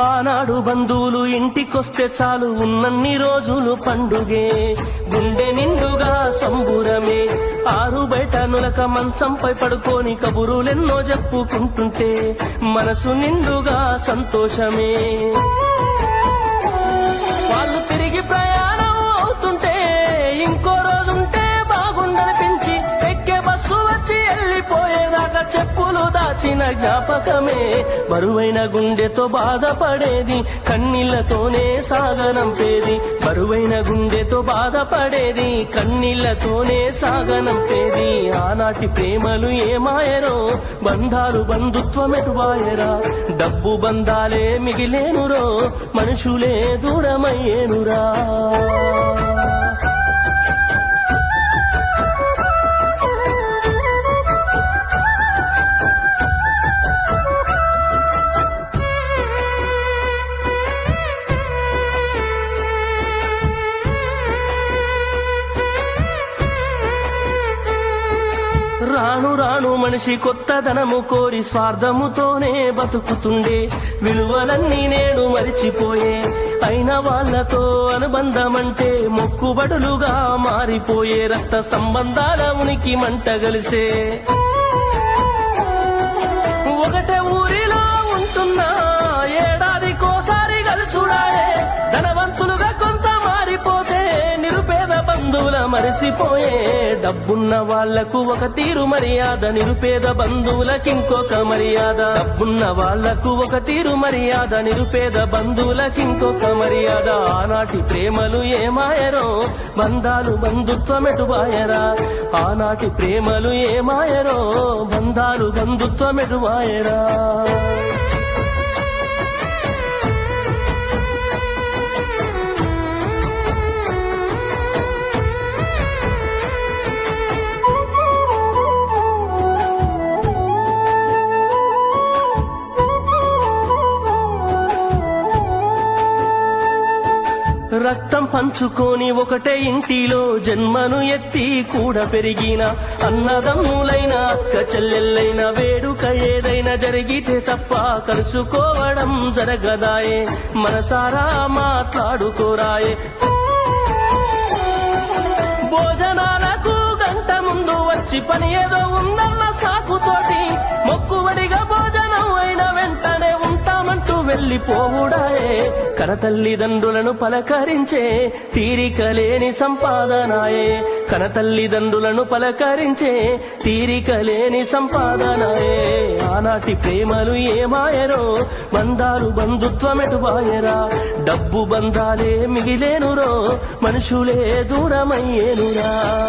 ఆనాడు బంధువులు ఇంటికొస్తే చాలు ఉన్నన్ని రోజులు పండుగే, గుండె నిండుగా సంబురమే. ఆరు బయట నులక మంచంపై పడుకొని కబురులెన్నో చెప్పుకుంటుంటే మనసు నిండుగా సంతోషమే. వాళ్ళు తిరిగి ప్రయాణం అవుతుంటే ఇంకో రోజుంటే బాగుండనిపించి ఎక్కే బస్సు వచ్చి వెళ్ళిపోయేదాకా చెప్పులు దాచిన జ్ఞాపకమే. బరువైన గుండెతో బాధపడేది కన్నీళ్లతోనే సాగనంపేది, బరువైన గుండెతో బాధపడేది కన్నీళ్లతోనే సాగనంపేది. ఆనాటి ప్రేమలు ఏమాయరో, బంధాలు బంధుత్వం ఎటువాయరా. డబ్బు బంధాలే మిగిలేనురో, మనుషులే దూరమయ్యేనురా. రాను రాను మనిషి కొత్తదనము కోరి స్వార్థముతోనే బతుకుతుండే, విలువలన్నీ నేడు మరిచిపోయే. అయిన వాళ్లతో అనుబంధమంటే మొక్కుబడులుగా మారిపోయే, రక్త సంబంధాల ఉనికి మంట గలిసే. ఒకటే ఊరిలో ఉంటున్నా ఏడాదికోసారి కలుసుడాయే, ధనవంతులుగా కొంత మారిపోతే నిరుపేద బంధువుల మరిసిపోయే. డబ్బున్న వాళ్లకు ఒక తీరు మర్యాద, నిరుపేద బంధువులకింకొక మర్యాద. డబ్బున్న వాళ్లకు ఒక తీరు మర్యాద, నిరుపేద బంధువులకింకొక మర్యాద. ఆనాటి ప్రేమలు ఏమాయరో, బంధాలు బంధుత్వం ఎటువాయరా. ఆనాటి ప్రేమలు ఏమాయరో, బంధాలు బంధుత్వం ఎటువాయరా. రక్తం పంచుకొని ఒకటే ఇంటిలో జన్మను ఎత్తి కూడా పెరిగిన అన్నదమ్ములైన అక్క చెల్లెళ్ళైన వేడుక ఏదైనా జరిగితే తప్ప కలుసుకోవడం జరగదాయే. మనసారా మాట్లాడుకోరాయే. భోజనాలకు గంట ముందు వచ్చి పని ఏదో ఉందన్న సాకుతోటి మొక్కుబడిగా భోజనం అయిన వెంటనే ఉంటామంటూ వెళ్లిపోవుడాయే. కనతల్లిదండ్రులను పలకరించే తీరిక లేని సంపాదనాయే, కనతల్లిదండ్రులను పలకరించే తీరిక లేని సంపాదనాయే. ఆనాటి ప్రేమలు ఏమాయరో, బంధాలు బంధుత్వం ఎటువాయరా. డబ్బు బంధాలే మిగిలేనురో, మనుషులే దూరమయ్యేనురా.